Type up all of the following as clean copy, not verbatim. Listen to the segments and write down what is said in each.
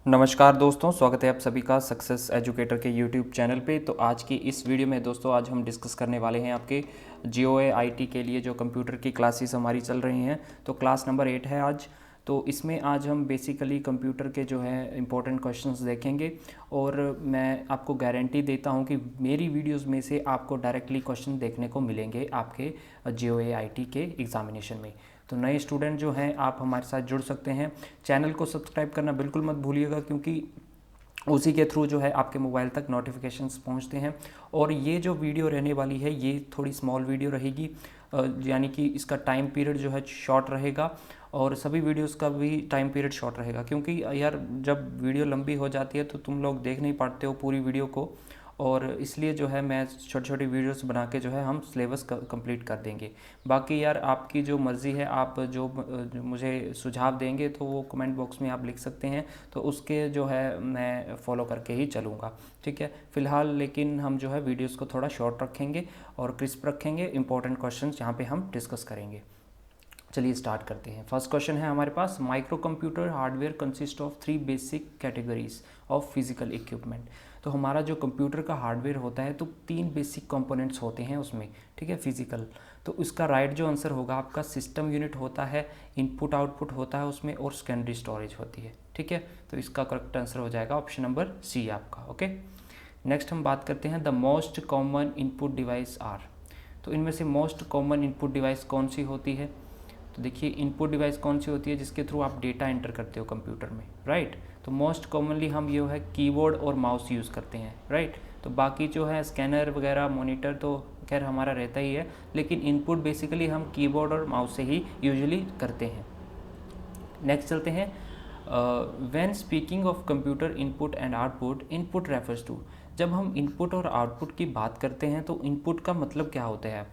नमस्कार दोस्तों, स्वागत है आप सभी का सक्सेस एजुकेटर के यूट्यूब चैनल पे। तो आज की इस वीडियो में दोस्तों आज हम डिस्कस करने वाले हैं आपके जीओए आईटी के लिए जो कंप्यूटर की क्लासेस हमारी चल रही हैं। तो क्लास नंबर 8 है आज। तो इसमें आज हम बेसिकली कंप्यूटर के जो है इम्पोर्टेंट क्वेश्चंस देखेंगे और मैं आपको गारंटी देता हूं कि मेरी वीडियोस में से आपको डायरेक्टली क्वेश्चन देखने को मिलेंगे आपके जीओए आईटी के एग्जामिनेशन में। तो नए स्टूडेंट जो हैं आप हमारे साथ जुड़ सकते हैं। चैनल को सब्सक्राइब करना बिल्कुल मत भूलिएगा, क्योंकि उसी के थ्रू जो है आपके मोबाइल तक नोटिफिकेशंस पहुंचते हैं। और ये जो वीडियो रहने वाली है ये थोड़ी स्मॉल वीडियो रहेगी, यानी कि इसका टाइम पीरियड जो है शॉर्ट रहेगा और सभी वीडियोस का भी टाइम पीरियड शॉर्ट रहेगा, क्योंकि यार जब वीडियो लंबी हो जाती है तो तुम लोग देख नहीं पाते हो पूरी वीडियो को, और इसलिए जो है मैं छोटी छोटी वीडियोस बना के जो है हम सिलेबस कंप्लीट कर देंगे। बाकी यार आपकी जो मर्ज़ी है, आप जो मुझे सुझाव देंगे तो वो कमेंट बॉक्स में आप लिख सकते हैं, तो उसके जो है मैं फॉलो करके ही चलूँगा, ठीक है। फ़िलहाल लेकिन हम जो है वीडियोस को थोड़ा शॉर्ट रखेंगे और क्रिस्प रखेंगे, इंपॉर्टेंट क्वेश्चन यहाँ पे हम डिस्कस करेंगे। चलिए स्टार्ट करते हैं। फर्स्ट क्वेश्चन है हमारे पास, micro computer hardware consist of 3 basic categories of physical equipment. तो हमारा जो कंप्यूटर का हार्डवेयर होता है तो 3 बेसिक कंपोनेंट्स होते हैं उसमें, ठीक है, फिजिकल। तो उसका राइट जो आंसर होगा आपका, सिस्टम यूनिट होता है, इनपुट आउटपुट होता है उसमें, और सेकेंडरी स्टोरेज होती है, ठीक है। तो इसका करेक्ट आंसर हो जाएगा ऑप्शन नंबर सी आपका, ओके। नेक्स्ट हम बात करते हैं, the most common input device are. तो इनमें से मोस्ट कॉमन इनपुट डिवाइस कौन सी होती है? तो देखिए इनपुट डिवाइस कौन सी होती है जिसके थ्रू आप डेटा एंटर करते हो कंप्यूटर में, राइट। तो मोस्ट कॉमनली हम ये है कीबोर्ड और माउस यूज़ करते हैं, राइट। तो बाकी जो है स्कैनर वगैरह मॉनिटर तो खैर हमारा रहता ही है, लेकिन इनपुट बेसिकली हम कीबोर्ड और माउस से ही यूजुअली करते हैं। नेक्स्ट चलते हैं, when speaking of computer input and output, input refers to. जब हम इनपुट और आउटपुट की बात करते हैं तो इनपुट का मतलब क्या होता है?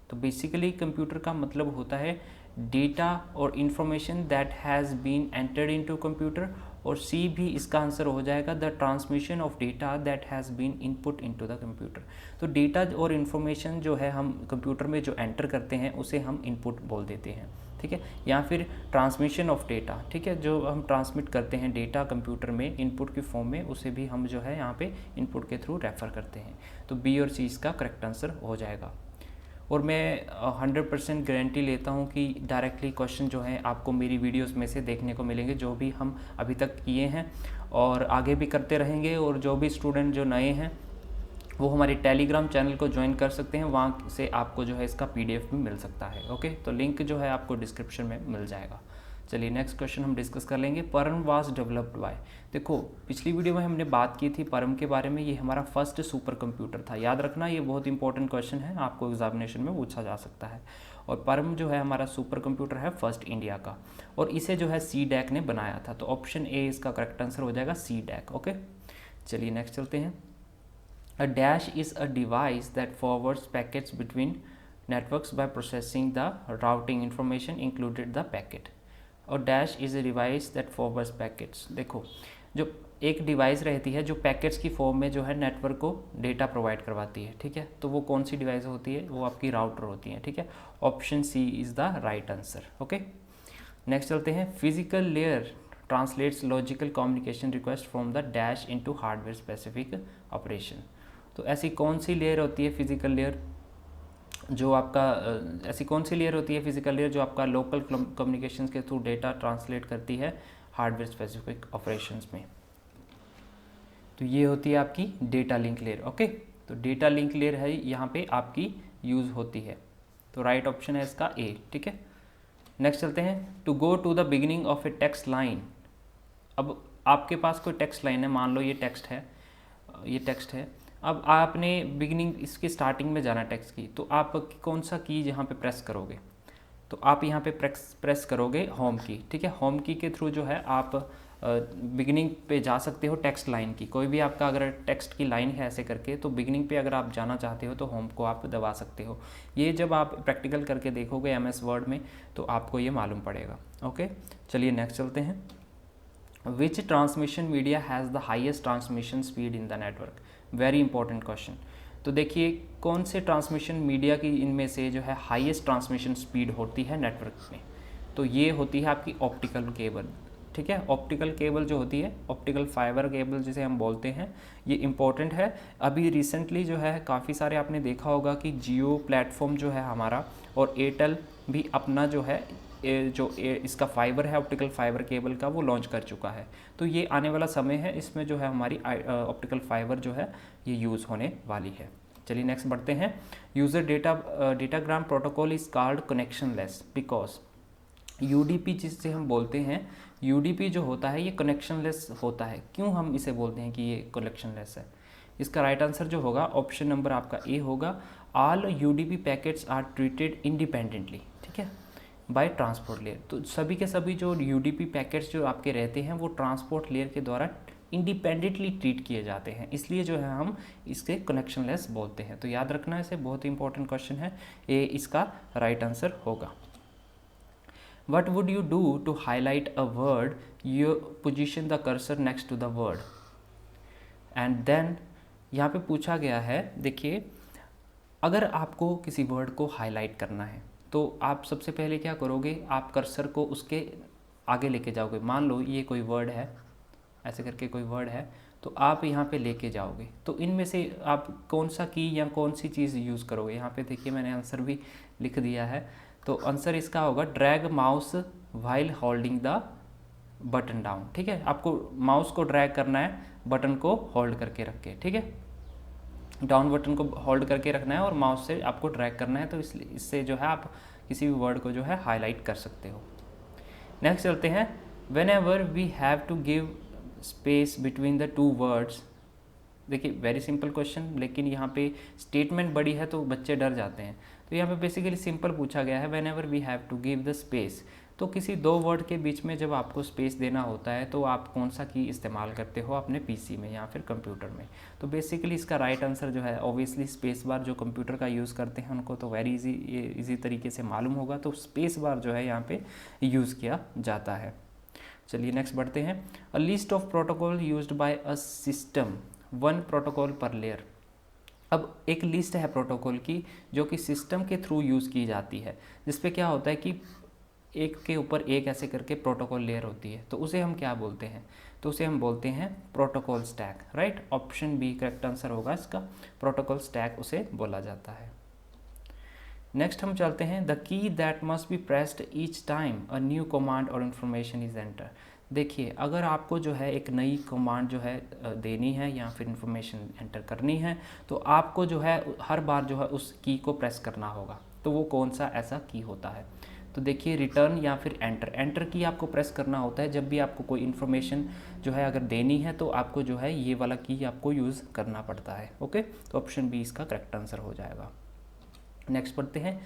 तो बेसिकली कंप्यूटर का मतलब होता है डेटा और information that has been entered into computer, और सी भी इसका आंसर हो जाएगा, the transmission of data that has been input into the computer. तो डेटा और इन्फॉर्मेशन जो है हम कंप्यूटर में जो एंटर करते हैं उसे हम इनपुट बोल देते हैं, ठीक है। या फिर ट्रांसमिशन ऑफ डेटा, ठीक है, जो हम ट्रांसमिट करते हैं डेटा कंप्यूटर में इनपुट की फॉर्म में, उसे भी हम जो है यहाँ पे इनपुट के थ्रू रेफ़र करते हैं। तो बी और सी इसका करेक्ट आंसर हो जाएगा। और मैं 100% गारंटी लेता हूँ कि डायरेक्टली क्वेश्चन जो हैं आपको मेरी वीडियोस में से देखने को मिलेंगे, जो भी हम अभी तक किए हैं और आगे भी करते रहेंगे। और जो भी स्टूडेंट जो नए हैं वो हमारे टेलीग्राम चैनल को ज्वाइन कर सकते हैं, वहाँ से आपको जो है इसका PDF भी मिल सकता है, ओके। तो लिंक जो है आपको डिस्क्रिप्शन में मिल जाएगा। चलिए नेक्स्ट क्वेश्चन हम डिस्कस कर लेंगे, परम वाज डेवलप्ड बाय। देखो पिछली वीडियो में हमने बात की थी परम के बारे में, ये हमारा फर्स्ट सुपर कंप्यूटर था, याद रखना ये बहुत इंपॉर्टेंट क्वेश्चन है, आपको एग्जामिनेशन में पूछा जा सकता है। और परम जो है हमारा सुपर कंप्यूटर है फर्स्ट इंडिया का, और इसे जो है CDAC ने बनाया था। तो ऑप्शन ए इसका करेक्ट आंसर हो जाएगा, CDAC, ओके। चलिए नेक्स्ट चलते हैं, A dash is a device that forwards packets between networks by processing the routing information included the packet. और dash is a device that forwards packets। देखो जो एक डिवाइस रहती है जो पैकेट्स की फॉर्म में जो है नेटवर्क को डेटा प्रोवाइड करवाती है, ठीक है। तो वो कौन सी डिवाइस होती है? वो आपकी राउटर होती है, ठीक है। Option C is the right answer, okay. Next चलते हैं, physical layer translates logical communication request from the dash into hardware specific operation. तो ऐसी कौन सी लेयर होती है फिजिकल लेयर जो आपका ऐसी कौन सी लेयर होती है फिजिकल लेयर जो आपका लोकल कम्युनिकेशंस के थ्रू डेटा ट्रांसलेट करती है हार्डवेयर स्पेसिफिक ऑपरेशंस में? तो ये होती है आपकी डेटा लिंक लेयर, ओके। तो डेटा लिंक लेयर है यहाँ पे आपकी यूज़ होती है। तो राइट ऑप्शन है इसका ए, ठीक है। नेक्स्ट चलते हैं, to go to the beginning of a text line. अब आपके पास कोई टेक्स्ट लाइन है, मान लो ये टेक्स्ट है। अब आपने बिगिनिंग इसकी स्टार्टिंग में जाना टेक्स्ट की, तो आप कौन सा की यहाँ पे प्रेस करोगे? तो आप यहाँ पे प्रेस करोगे होम की, ठीक है। होम की के थ्रू जो है आप बिगिनिंग पे जा सकते हो टेक्स्ट लाइन की। कोई भी आपका अगर टेक्स्ट की लाइन है ऐसे करके, तो बिगिनिंग पे अगर आप जाना चाहते हो तो होम को आप दबा सकते हो। ये जब आप प्रैक्टिकल करके देखोगे MS वर्ड में तो आपको ये मालूम पड़ेगा, ओके। चलिए नेक्स्ट चलते हैं, which transmission media has the highest transmission speed in the network? Very important question. तो देखिए कौन से ट्रांसमिशन मीडिया की इनमें से जो है हाईएस्ट ट्रांसमिशन स्पीड होती है नेटवर्क में? तो ये होती है आपकी ऑप्टिकल केबल, ठीक है। ऑप्टिकल केबल जो होती है, ऑप्टिकल फाइबर केबल जिसे हम बोलते हैं, ये इम्पोर्टेंट है। अभी रिसेंटली जो है काफ़ी सारे आपने देखा होगा कि जियो प्लेटफॉर्म जो है हमारा और एयरटेल भी अपना जो है इसका फाइबर है, ऑप्टिकल फाइबर केबल का, वो लॉन्च कर चुका है। तो ये आने वाला समय है, इसमें जो है हमारी ऑप्टिकल फाइबर जो है ये यूज़ होने वाली है। चलिए नेक्स्ट बढ़ते हैं। User datagram protocol is called connectionless because UDP जिससे हम बोलते हैं, यूडीपी जो होता है ये कनेक्शनलेस होता है। क्यों हम इसे बोलते हैं कि ये कनेक्शनलेस है? इसका राइट आंसर जो होगा ऑप्शन नंबर आपका ए होगा। All UDP packets are treated independently, ठीक है, बाय ट्रांसपोर्ट लेयर। तो सभी के सभी जो यूडीपी पैकेट्स जो आपके रहते हैं वो ट्रांसपोर्ट लेयर के द्वारा इंडिपेंडेंटली ट्रीट किए जाते हैं, इसलिए जो है हम इसके कनेक्शनलेस बोलते हैं। तो याद रखना, इसे बहुत ही इंपॉर्टेंट क्वेश्चन है, ए इसका राइट आंसर होगा। What would you do to highlight a word? You position the cursor next to the word. And then यहाँ पे पूछा गया है, देखिए, अगर आपको किसी वर्ड को हाईलाइट करना है तो आप सबसे पहले क्या करोगे, आप कर्सर को उसके आगे लेके जाओगे। मान लो ये कोई वर्ड है, ऐसे करके कोई वर्ड है, तो आप यहाँ पे लेके जाओगे। तो इनमें से आप कौन सा की या कौन सी चीज़ यूज़ करोगे? यहाँ पे देखिए मैंने आंसर भी लिख दिया है। तो आंसर इसका होगा drag mouse while holding the button down, ठीक है। आपको माउस को ड्रैग करना है, बटन को होल्ड करके रख के, ठीक है, डाउन बटन को होल्ड करके रखना है और माउस से आपको ड्रैग करना है। तो इससे जो है आप किसी भी वर्ड को जो है हाईलाइट कर सकते हो। नेक्स्ट चलते हैं। Whenever we have to give space between the two words, देखिए वेरी सिंपल क्वेश्चन, लेकिन यहाँ पे स्टेटमेंट बड़ी है तो बच्चे डर जाते हैं। तो यहाँ पे बेसिकली सिंपल पूछा गया है, whenever we have to give the space. तो किसी दो वर्ड के बीच में जब आपको स्पेस देना होता है तो आप कौन सा की इस्तेमाल करते हो अपने पीसी में या फिर कंप्यूटर में? तो बेसिकली इसका राइट आंसर जो है ऑब्वियसली स्पेस बार, जो कंप्यूटर का यूज़ करते हैं उनको तो वेरी इजी तरीके से मालूम होगा। तो स्पेस बार जो है यहाँ पे यूज़ किया जाता है। चलिए नेक्स्ट बढ़ते हैं। A list of protocol used by a system, one protocol पर लेयर। अब एक लिस्ट है प्रोटोकॉल की जो कि सिस्टम के थ्रू यूज़ की जाती है, जिसपे क्या होता है कि एक के ऊपर एक ऐसे करके प्रोटोकॉल लेयर होती है। तो उसे हम क्या बोलते हैं? तो उसे हम बोलते हैं protocol stack, right. Option B correct answer होगा इसका, प्रोटोकॉल स्टैक उसे बोला जाता है। नेक्स्ट हम चलते हैं। The key that must be pressed each time a new command और इन्फॉर्मेशन इज एंटर। देखिए, अगर आपको जो है एक नई कमांड जो है देनी है या फिर इन्फॉर्मेशन एंटर करनी है, तो आपको जो है हर बार जो है उस की को प्रेस करना होगा। तो वो कौन सा ऐसा की होता है? तो देखिए, रिटर्न या फिर एंटर। एंटर की आपको प्रेस करना होता है जब भी आपको कोई इन्फॉर्मेशन जो है अगर देनी है, तो आपको जो है ये वाला की आपको यूज़ करना पड़ता है। ओके, तो ऑप्शन बी इसका करेक्ट आंसर हो जाएगा। नेक्स्ट पढ़ते हैं।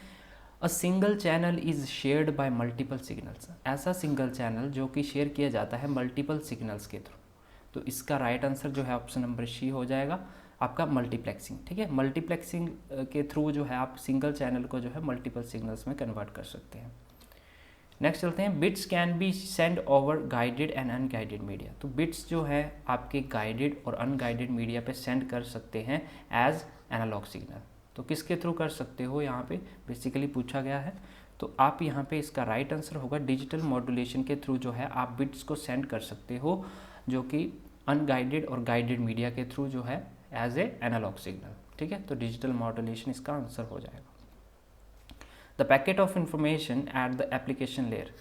A single channel is shared by multiple signals. ऐसा सिंगल चैनल जो कि शेयर किया जाता है मल्टीपल सिग्नल्स के थ्रू। तो इसका राइट आंसर जो है ऑप्शन नंबर सी हो जाएगा आपका, मल्टीप्लेक्सिंग, ठीक है। मल्टीप्लेक्सिंग के थ्रू जो है आप सिंगल चैनल को जो है मल्टीपल सिग्नल्स में कन्वर्ट कर सकते हैं। नेक्स्ट चलते हैं। Bits can be send over guided and unguided media. तो बिट्स जो है आपके गाइडेड और अनगाइडेड मीडिया पे सेंड कर सकते हैं एज एनालॉग सिग्नल। तो किसके थ्रू कर सकते हो, यहाँ पे बेसिकली पूछा गया है। तो आप यहाँ पे इसका राइट आंसर होगा डिजिटल मॉड्यूलेशन के थ्रू जो है आप बिट्स को सेंड कर सकते हो, जो कि अनगाइडेड और गाइडेड मीडिया के थ्रू जो है एज ए एनालॉग सिग्नल, ठीक है। तो डिजिटल मॉड्यूलेशन इसका आंसर हो जाएगा। The packet of information at the application layer.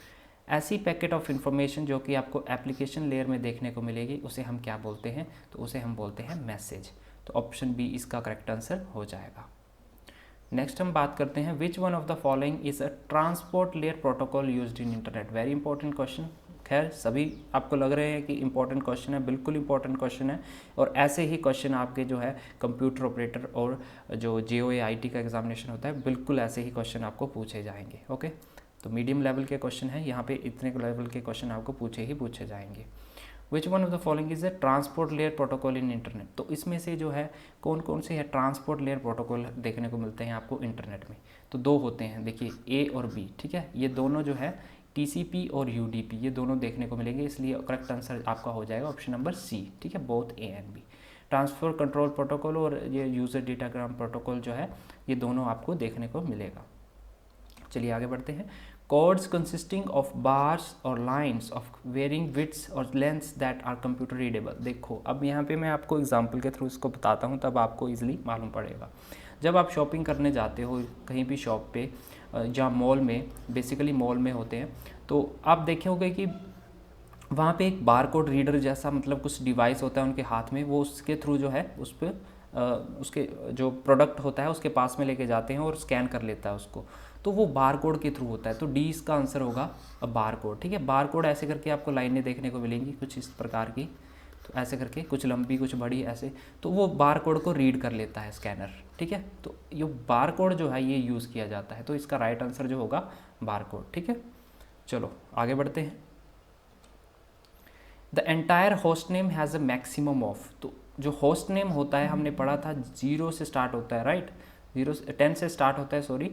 ऐसी पैकेट ऑफ इंफॉर्मेशन जो कि आपको एप्लीकेशन लेयर में देखने को मिलेगी, उसे हम क्या बोलते हैं? तो उसे हम बोलते हैं मैसेज। तो ऑप्शन बी इसका करेक्ट आंसर हो जाएगा। नेक्स्ट हम बात करते हैं। Which one of the following is a transport layer protocol used in internet. Very important question. खैर सभी आपको लग रहे हैं कि इंपॉर्टेंट क्वेश्चन है, बिल्कुल इंपॉर्टेंट क्वेश्चन है। और ऐसे ही क्वेश्चन आपके जो है कंप्यूटर ऑपरेटर और जो JOA IT का एग्जामिनेशन होता है, बिल्कुल ऐसे ही क्वेश्चन आपको पूछे जाएंगे। ओके, तो मीडियम लेवल के क्वेश्चन है, यहाँ पे इतने लेवल के क्वेश्चन आपको पूछे जाएंगे। Which one of the following is a transport layer protocol in internet. तो इसमें से जो है कौन कौन से है ट्रांसपोर्ट लेयर प्रोटोकॉल देखने को मिलते हैं आपको इंटरनेट में? तो दो होते हैं, देखिए A और B, ठीक है। ये दोनों जो है TCP और UDP, ये दोनों देखने को मिलेंगे, इसलिए करेक्ट आंसर आपका हो जाएगा ऑप्शन नंबर C, ठीक है। Both A and B। Transfer control protocol और ये यूज़र डेटाग्राम प्रोटोकॉल जो है, ये दोनों आपको देखने को मिलेगा। चलिए आगे बढ़ते हैं। codes consisting of bars और lines of varying widths और lengths that are computer readable। देखो अब यहाँ पे मैं आपको एग्जांपल के थ्रू इसको बताता हूँ, तब आपको इजीली मालूम पड़ेगा। जब आप शॉपिंग करने जाते हो कहीं भी शॉप पे, जहाँ मॉल में, बेसिकली मॉल में होते हैं, तो आप देखे होंगे कि वहाँ पे एक बार कोड रीडर जैसा मतलब कुछ डिवाइस होता है उनके हाथ में, वो उसके थ्रू जो है उस पर उसके जो प्रोडक्ट होता है उसके पास में लेके जाते हैं और स्कैन कर लेता है उसको, तो वो बार कोड के थ्रू होता है। तो डी इसका आंसर होगा बार कोड। ठीक है, बार कोड ऐसे करके आपको लाइनें देखने को मिलेंगी कुछ इस प्रकार की, तो ऐसे करके कुछ लंबी कुछ बड़ी ऐसे, तो वो बार कोड को रीड कर लेता है स्कैनर। ठीक है, तो ये बार कोड जो है ये यूज़ किया जाता है, तो इसका राइट आंसर जो होगा बार कोड। ठीक है, चलो आगे बढ़ते हैं। The entire host name has a maximum of, तो जो होस्ट नेम होता है हमने पढ़ा था 0 से स्टार्ट होता है, राइट, 10 से स्टार्ट होता है, सॉरी,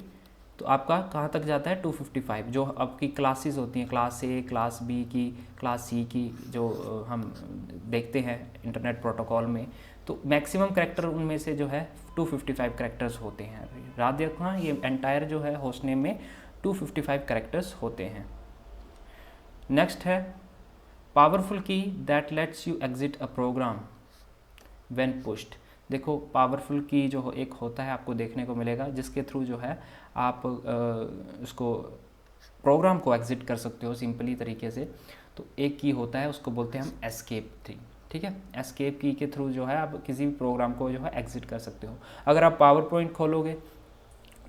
तो आपका कहाँ तक जाता है 255। जो आपकी क्लासेस होती हैं, क्लास ए, क्लास बी की, क्लास सी की, जो हम देखते हैं इंटरनेट प्रोटोकॉल में, तो मैक्सिमम कैरेक्टर उनमें से जो है 255 कैरेक्टर्स होते हैं। याद रखना ये एंटायर जो है होस्ट नेम में 255 कैरेक्टर्स होते हैं। नेक्स्ट है powerful key that lets you exit a program when pushed. देखो पावरफुल की जो एक होता है आपको देखने को मिलेगा जिसके थ्रू जो है आप उसको प्रोग्राम को एग्जिट कर सकते हो सिंपली तरीके से। तो एक की होता है उसको बोलते हैं हम एस्केप थी। ठीक है, एस्केप की के थ्रू जो है आप किसी भी प्रोग्राम को जो है एग्जिट कर सकते हो। अगर आप पावर पॉइंट खोलोगे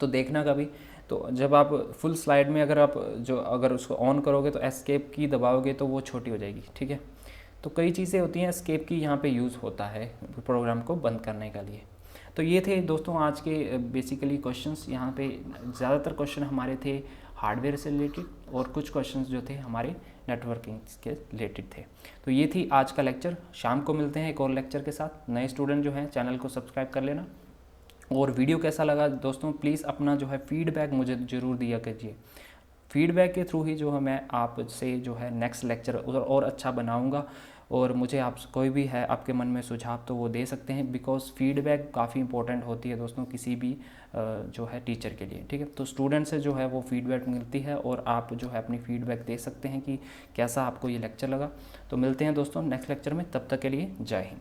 तो देखना कभी, तो जब आप फुल स्लाइड में अगर उसको ऑन करोगे तो एस्केप की दबाओगे तो वो छोटी हो जाएगी। ठीक है, तो कई चीज़ें होती हैं एस्केप की यहाँ पे यूज़ होता है प्रोग्राम को बंद करने के लिए। तो ये थे दोस्तों आज के बेसिकली क्वेश्चंस। यहाँ पे ज़्यादातर क्वेश्चन हमारे थे हार्डवेयर से रिलेटेड और कुछ क्वेश्चंस जो थे हमारे नेटवर्किंग के रिलेटेड थे। तो ये थी आज का लेक्चर। शाम को मिलते हैं एक और लेक्चर के साथ। नए स्टूडेंट जो हैं चैनल को सब्सक्राइब कर लेना। और वीडियो कैसा लगा दोस्तों प्लीज़ अपना जो है फीडबैक मुझे ज़रूर दिया कीजिए। फीडबैक के थ्रू ही जो है मैं आपसे जो है नेक्स्ट लेक्चर और अच्छा बनाऊंगा। और मुझे आप कोई भी है आपके मन में सुझाव तो वो दे सकते हैं, बिकॉज फीडबैक काफ़ी इंपॉर्टेंट होती है दोस्तों किसी भी जो है टीचर के लिए। ठीक है, तो स्टूडेंट से जो है वो फीडबैक मिलती है और आप जो है अपनी फीडबैक दे सकते हैं कि कैसा आपको ये लेक्चर लगा। तो मिलते हैं दोस्तों नेक्स्ट लेक्चर में, तब तक के लिए जय हिंद।